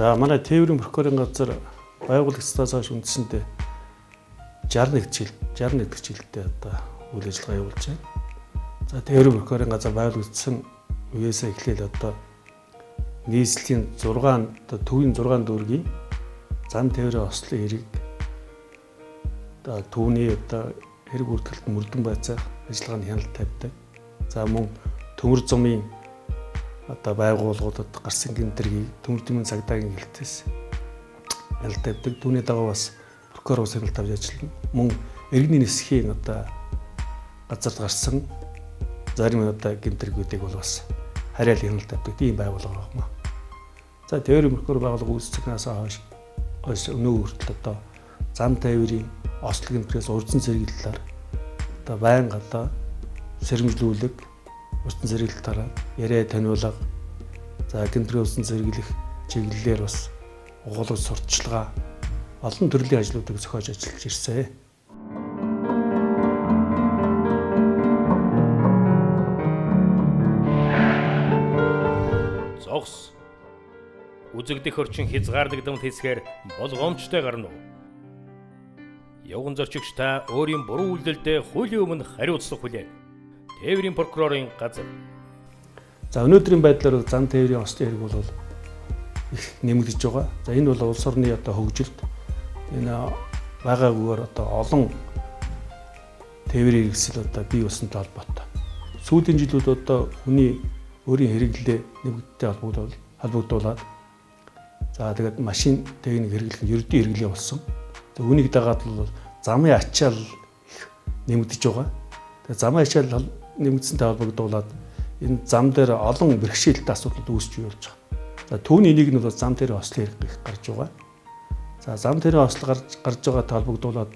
За манай тээврийн прокурорын газар байгуулагдсанаас хойш үндсэндээ 61 дэх жилдээ одоо үйл ажиллагаа явуулж байна. За тээврийн прокурорын газар байгуулагдсан үеэс эхлээл одоо нийслэлийн 6 төвийн 6 дүүргийн зам тээврийн ослын хэрэг одоо түүний одоо хэрэг бүртгэлд мөрдөн байцаах ажиллагаанд хяналт тавьдаг. За мөн төмөр зумын одоо байгууллагуудад гарсан гэмтрийг төмөр зумын цагдаагийн хэлтээс хяналт тавьдаг. Түүний дагуу бас прокурор ус хяналт авч ажиллана. Мөн иргэний нисхийн одоо газарт гарсан зарим одоо гэмтргүүдийг бол бас хариал хяналт тавьдаг тийм байгууллага байна. За тээврийн прокурор байгууллага үүсчихнээс хойш өнөө хүртэл одоо зам тээврийн ослог гэмтрээс урьдчилан зэрэглэлээр одоо байнга одоо сэрэмжлүүлэг урьдчилан зэрэглэлээр яриа таниулга за гэмтрийн урьдчилан зэрэглэх чиглэлээр бас угуулгын сурталчилгаа олон төрлийн ажлуудыг зохиож ажиллаж ирсэн. Зогс үзэгдэх орчин хязгаарлагдмал хэсгээр болгоомжтой гарна уу? Явган зорчигч та өөрийн буруу үйлдэлдээ хуулийн өмнө хариуцлах хүлээн. Тээврийн прокурорын газар. За өнөөдрийн байдлаар зам тээврийн ослын хэрэг бол их нэмэгдэж байгаа. За энэ бол улс орны одоо хөгжилд энэ байгаагүйгээр одоо олон тээврийн хэрэгсэл одоо бий болсонтой холбоотой. Сүүлийн жилүүд одоо хүний өөрийн хэрэглээ нэмэгдэлтэй холбогдуулаад за тэгээд машин техник хэрэглэх нь ердийн хэрэглээ болсон. Тэгээд үүнийг дагаад бол замын ачаал их нэмэгдэж байгаа. Тэгээд замын ачаал нэмэгдсэнтэй холбогдуулаад энэ зам дээр олон бэрхшээлтэй асуудлууд үүсч болж байгаа. За түүний нэг нь бол зам дээр ослын хэрэг их гарч байгаа. За зам дээр ослол гарч байгаатай холбогдуулаад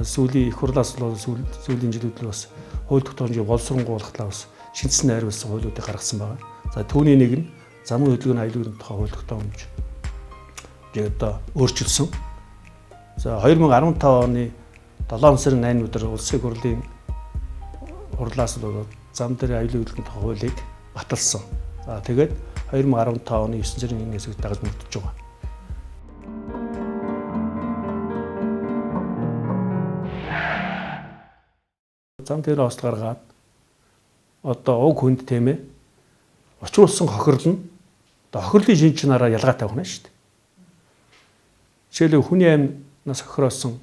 сүүлийн их хурлаас бол сүүлийн жилүүд л бас хууль тогтоомжийг боловсронгуулах талаар бас шинжилсэн найруулсан хуулиудыг гаргасан байна. За түүний нэг нь замын хөдөлгөөний аюулгүй тухай хууль тогтоомж одоо өөрчилсөн. За 2015 оны 7 сарын 8 өдөр улсын хурлын хурлаас бол зам дээр аюулгүй хөдөлгөөний тухай хуулийг баталсан. За тэгээд 2015 оны 9 сарын 1-ээс дагаж мөрдөж байгаа. Зам дээр ослол гаргаад одоо уг хүнд тийм ээ очруулсан хохирол нь одоо хохирлын шин чанараа ялгаатай байна шүү дээ. Жишээлбэл хүний амнаас хохироосон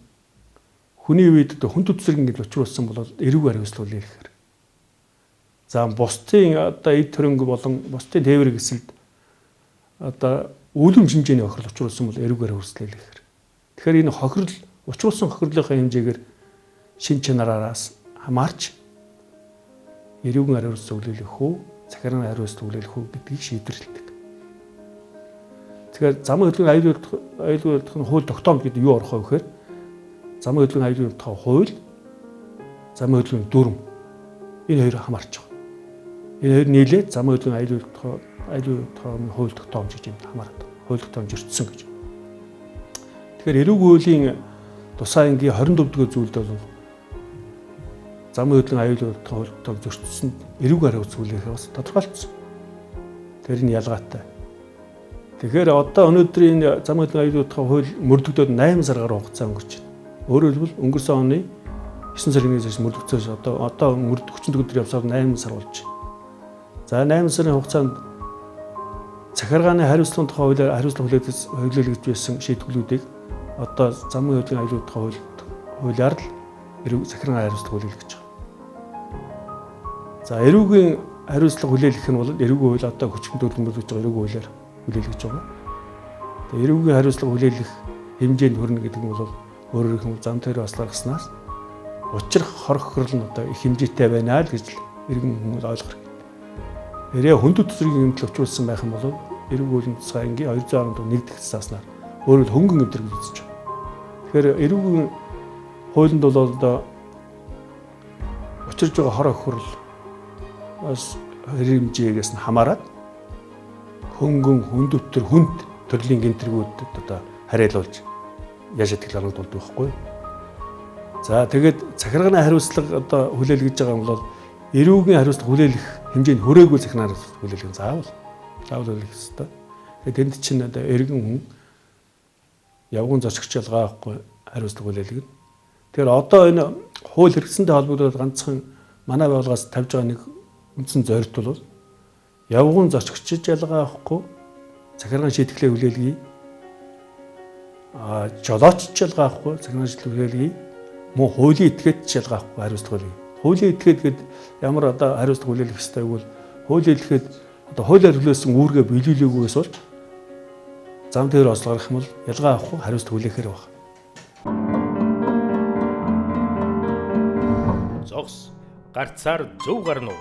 хүний үед одоо хүн төцрэг ингэж очруулсан бол эрүүг хариуцлага үлээх. За бусдын одоо эд хөрөнгө болон бусдын тээврийн хэсэлд одоо үүлэм хэмжээний хохирол очруулсан бол эрүүг хариуцлага үлээх. Тэгэхээр энэ хохирол очруулсан хохирлынхаа хэмжээгээр шин чанаараас хамаарч эрүүгийн хариуцлага үлээх үү, захиргааны хариуцлага үлээх үү гэдгийг шийдвэрлэдэг. Тэгэхээр замын хөдөлгөөний аюулгүй хөдөлгөөний хууль тогтоомж гэдэг юу орох вэ гэхээр замын хөдөлгөөний аюулгүй хөдөлгөөний хууль, замын хөдөлгөөний дүрм энэ хоёр хамаарч байгаа. Энэ хоёр нийлээд замын хөдөлгөөний аюулгүй хөдөлгөөний хууль тогтоомж гэж юм хамаарат. Хууль тогтоомж өртсөн гэж. Тэгэхээр эрүүгийн хуулийн тусгай ангийн 24 дугаар зүйлд бол замын хөдөлгөөний аюулгүй хөдөлгөөний хууль тогтоомж өртсөнд эрүүг хариуцлага үлээх бас тодорхойлцсон. Тэр нь ялгаатай. Тэгэхээр одоо өнөөдрийн замын хөдөлгөөний аюулгүй хөдөлгөөний хууль мөрдөгдөд 8 сар гаруй хугацаа өнгөрч байна. Өөрөөр хэлбэл өнгөрсөн оны 9 сарын 1-ээс мөрдөгцөөс одоо хүчин төгөлдөр явсаар 8 сар болж байна. За 8 сарын хугацаанд захиргааны хариуцлагын тухай хуулиар хариуцлага хүлээлгэж байсан шийдвэрлүүдийг одоо замын хөдөлгөөний аюулгүй хөдөлгөөний хуулиар л эрүүг захиргааны хариуцлага хүлээлгэж байгаа. За эрүүгийн хариуцлага хүлээлгэх нь бол эрүүгийн хууль одоо хүчин төлөвлөмж болж байгаа эрүүгийн хуулиар хүлээлгэж байгаа. Тэгээ эрүүгийн хариуцлага хүлээлгэх хэмжээнд хүрнэ гэдэг нь бол өөрөөр хэлбэл зам дээр ослоор гарснаас учрах хор хохирол нь одоо их хэмжээтэй байна л гэж иргэн хүмүүс ойлгох хэрэгтэй. Эрээ хүнд төсрийн гэмтэл очруулсан байх юм бол эрүүгийн хуулийн тусгай ангийн 211 дэх цааснаар өөрөөр хөнгөн гэмтэл гэж үзэж байгаа. Тэгэхээр эрүүгийн хуулинд бол одоо учирж байгаа хор хохирол бас хэмжээгээс нь хамаарат хөнгөн хүнд төрлийн гэмтргүүдэд одоо хариалуулж яаж итгэлбэлд болдог байхгүй. За тэгээд захиргааны хариуцлага одоо хүлээлгэж байгаа юм бол эрүүгийн хариуцлага хүлээлгэх хэмжээнд хүрээгүй захиргааны хариуцлага хүлээлгэх заавал хүлээлгэх ёстой. Тэгээд тэнд чинь одоо эргэн хүн явган зочигч ялгаа авахгүй хариуцлага хүлээлгэнэ. Тэгэхээр одоо энэ хууль хэрэгцэнтэй холбогдоод ганцхан манай байгууллагаас тавьж байгаа нэг үндсэн зорилт бол явган зочигч ялгаа авахгүй захиргааны шийтгэлээ хүлээлгэе. Жолооч ялгаа авахгүй захиргааны шийтгэлээ хүлээлгэе. Мөн хуулийн этгээд ялгаа авахгүй хариуцлага хүлээлгэе. Хуулийн этгээд гээд ямар одоо хариуцлага хүлээлгэх ёстой гэвэл хуулийн этгээд одоо хуулиар хүлээсэн үүргээ биелүүлээгүйгээс бол зам дээр ослох юм бол ялгаа авахгүй хариуцлага хүлээхээр байна. Зогс гарцаар зөв гарна уу?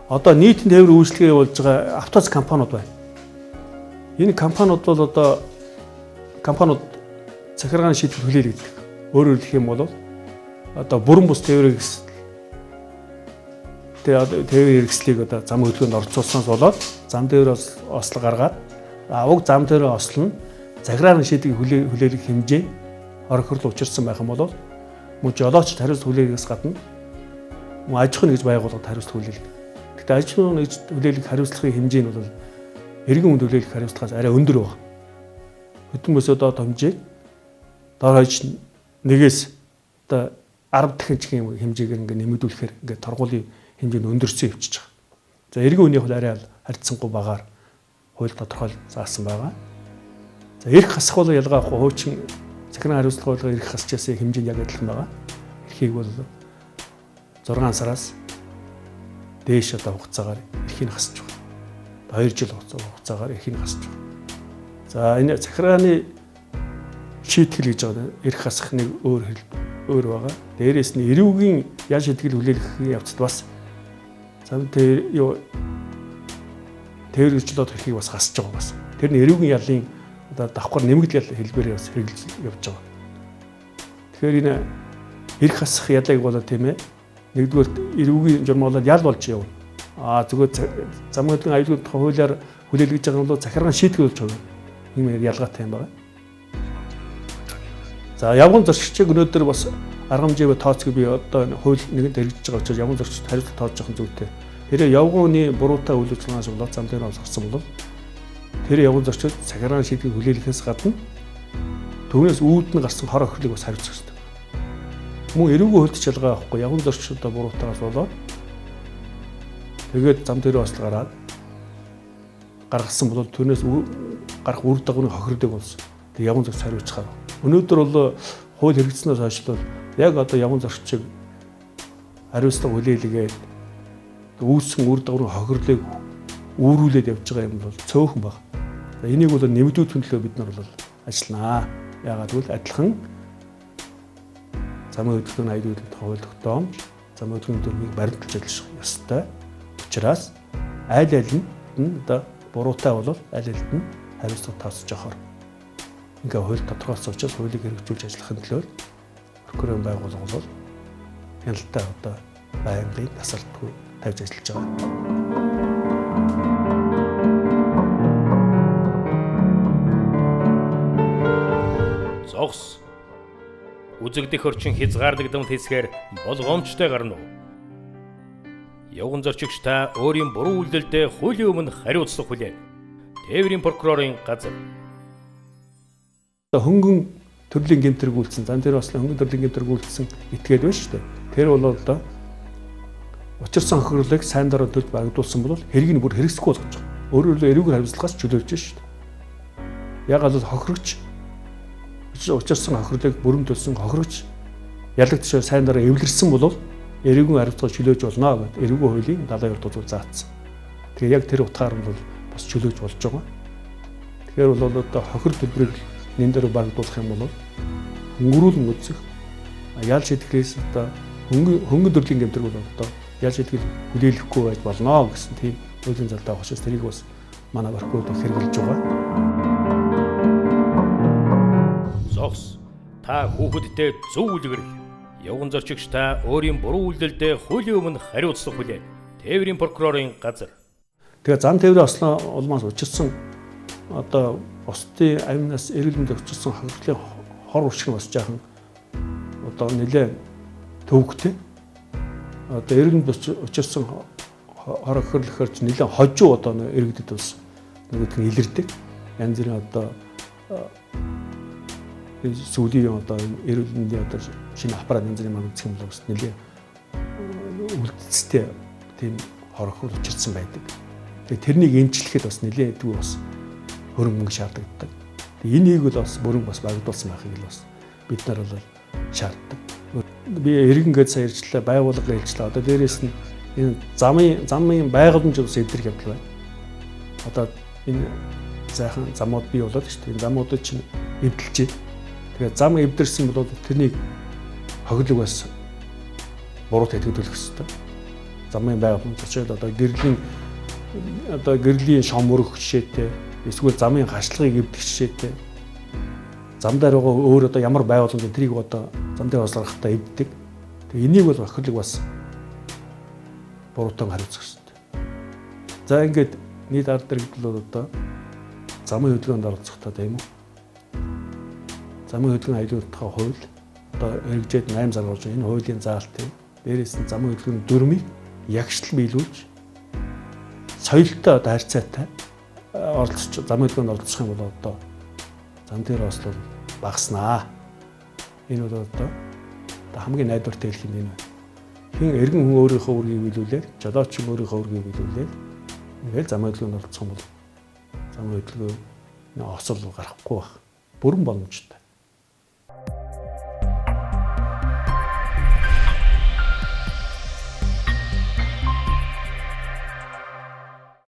Одоо нийтийн тээврийн үйлчлэгээ явуулж байгаа автобус компаниуд байна. Энэ компаниуд бол одоо компаниуд захиргааны шийтгэл хүлээлгдэг. Өөрөөр хэлэх юм бол одоо бүрэн бус тээврийн хэрэгслийг одоо зам хөдөлгөөнд орцуулснаас болоод зам дээр ослог гаргаад уг зам дээр ослно захиргааны шийдвэрийг хүлээлгэх хэмжээ орохирлол учирсан байх юм бол мөн жолоочд хариуцлага хүлээлгээс гадна мөн аж ахуйн нэгж байгууллагад хариуцлага хүлээлгэх. Гэхдээ аж ахуйн нэгж хүлээлгэх хариуцлагын хэмжээ нь бол эргэн хүнд хүлээлгэх хариуцлагаас арай өндөр байна. Хөдөлмөрөөсөө доод хэмжээ дор хаяж нэгээс одоо 10 дахин чихийн хэмжээгээр ингээд нэмэгдүүлэхээр ингээд торгуулийн хэмжээ нь өндөрсөн явчихж байгаа. За эргэн үеийнх бол арай харьцангуй багаар хууль тодорхойл заасан байгаа. За эрх хасах бол ялгаа авахгүй хуучин захиргааны хариуцлага болгоо эрх хасчаасаа хэмжээ нь яг адилхан байгаа. Эрхийг бол 6 сараас дээш одоо хугацаагаар эрхийг хасч байгаа. 2 жил хугацаагаар эрхийг хасч байгаа. За энэ захиргааны шийтгэл гэж байгаа эрх хасах нэг өөр байгаа. Дээрээс нь эрүүгийн ял шийтгэл хүлээлгэхийн явцад бас зам тээврийн жолоод эрхийг бас хасж байгаа бас. Тэр нь эрүүгийн ялын одоо давхар нэмэгдэл хэлбэрээр бас хэрэгжилж явж байгаа. Тэгэхээр энэ эрх хасах ялыг бол тийм ээ. Нэгдүгээр эрүүгийн журам бол ял болж явна. Зүгээр зам хөдөлгөөний аюулгүй хуулиар хүлээлгэж байгаа нь бол захиргааны шийтгэл болж байгаа. Ийм ялгаатай юм байна. За явган зорчигчийг өнөөдөр бас арга хэмжээгээ тооцох би одоо хууль нэгэнд хэрэгжиж байгаа учраас явган зорчигчд хариуцлага тооцох жоохон зүйтэй. Тэр явганы буруутай үйл ажиллагаанаас болоод зам дээр олгосон бол тэр явган зорчигчд захиргааны шийдвэрийг хүлээлгэхээс гадна түүнээс үүдэн гарсан хор охирлыг бас хариуцах ёстой. Мөн эрүүгийн хуульд ялгаа авахгүй явган зорчигчдаа буруутаас болоод тэгээд зам дээр ослоо гараад гаргасан бол түүнээс гарах үр дагаврын хохирдог болсон. Тэг явган зорчигч хариуцах. Өнөөдөр бол хууль хэрэгжснээс хойш бол яг одоо явган зорчигчийг хариуцлага хүлээлгээд үүссэн үр дагаврын хохирлыг үүрүүлээд явж байгаа юм бол цөөхөн баг. Энийг бол нэмэгдүүлэх төлөө бид нар бол ажилланаа. Яагаад гэвэл адилхан замын хөдөлгөөний аюулгүй хууль тогтоомж замын хөдөлгөөний дүрмийг баримталж ажиллах ёстой. Учираас аль аль нь одоо буруутай бол аль аль нь хариуцлага тооцож явахаар ингээ хууль тодорхойлсон учраас хуулийг хэрэгжүүлж ажиллахын төлөө прокурорын байгууллага бол хяналттай одоо байнгын тасалтгүй тавьж ажиллаж байгаа. Зогс үзэгдэх орчин хязгаарлагдсан хэсгээр болгоомжтой гарна уу? Явган зорчигч та өөрийн буруу үйлдэлдээ хуулийн өмнө хариуцлага хүлээн. Тээврийн прокурорын газар. Хөнгөн төрлийн гэмтрэг үйлдсэн, зам дээр бас хөнгөн төрлийн гэмтрэг үйлдсэн этгээд байна шүү дээ. Тэр бол одоо учирсан хохирлыг сайн дараа төлж багтуулсан бол хэрэг нь бүр хэрэгсэхгүй болгож байгаа. Өөрөөр хэлбэл эрүүгийн хариуцлагаас чөлөөлж шүү дээ. Ягаад бол хохирогч учирсан хохирлыг бүрэн төлсөн хохирогч ялагдчихсан сайн дараа эвлэрсэн бол эрүүгийн хариуцлагыг чөлөөж болно гэдэг эрүүгийн хуулийн 72 дугаар зүйл заасан. Тэгэхээр яг тэр утгаар нь бол бас чөлөөж болж байгаа. Тэгэхээр бол одоо хохир төлбөрийг нэн дээр багтуулах юм бол өнгөрүүлэн үзэх ял шийтгэхээс одоо хөнгөн төрлийн гэмтрэг бол одоо ял шийтгэл хүлээлгэхгүй байж болно гэсэн тийм хуулийн залдаа байгаа учраас тэрийг бас манай прокурор хэрэгжилж байгаа. Зогс та хүүхэдтэй зөв үлгэр. Явган зорчигч та өөрийн буруу үйлдэлдээ хуулийн өмнө хариуцлага хүлээн. Тээврийн прокурорын газар. Тэгээ зам тээврийн ослон улмаас учирсан одоо бусдын амнаас эрүүл мэндийг учирсан хохирлын хор уршиг бас жаахан одоо нэлээд төвөгтэй. одоо иргэнд учирсан хорог хөрлөхөр ч нэлээд хожуу одоо иргэдэд бас нөгөөх нь илэрдэг. Янз бүрийн одоо сүүлийн одоо эрүүл мэндийн одоо шинэ аппарат янз бүрийн маань үзэх юм бол бас нэлээд үлдэцтэй тийм хорог хөл учирсан байдаг. Тэгээ тэрнийг эмчлэхэд бас нэлээд дүү бас хөрөнгө мөнгө шаарддаг. Тэгээ энийг бол бас бүрэн бас багтуулсан байхыг л бас бид нар бол шаарддаг. Би иргэн гээд сая ирчлээ, байгууллага хэлчлээ. Одоо дээрээс нь энэ замын байгууламж ус эдрэг явдал байна. Одоо энэ зайхан замууд бий болоод шүү дээ. Энэ замуудыг чинь эвдэлж байна. Тэгээ зам эвдэрсэн бол тэрнийг хоглог бас буруу тэтгүүлэх хэрэгтэй. Замын байгууламж очоод одоо гэрлийн шом өрөх жишээтэй эсвэл замын гашлахыг эвдэх жишээтэй зам дээр байгаа өөр одоо ямар байгууламж тэрийг одоо зам дээр басрахтаа эвддэг. Тэгээ энийг бол охирлог бас буруутан хариуцах хэрэгтэй. За ингээд нийт ард иргэд бол одоо замын хөдөлгөөнд оролцохдоо тийм үү? Замын хөдөлгөөний аюултай хууль одоо хэрэгжээд 8 сар болж энэ хуулийн заалтыг дээрээс нь замын хөдөлгөөний дүрмийг ягштал биелүүлж соёлтой одоо харьцаатай оролцож замын хөдөлгөөнд оролцох юм бол одоо зам дээр бас бол багаснаа. Энэ бол одоо хамгийн найдвартай хэлэх юм энэ. Хин эргэн хүн өөрийнхөө үүргийг биелүүлээд, жолооч өөрийнхөө үүргийг биелүүлээд ингээл замын хөдөлгөөнд оролцох юм бол замын хөдөлгөөний осол гарахгүй байх. Бүрэн боломжтой.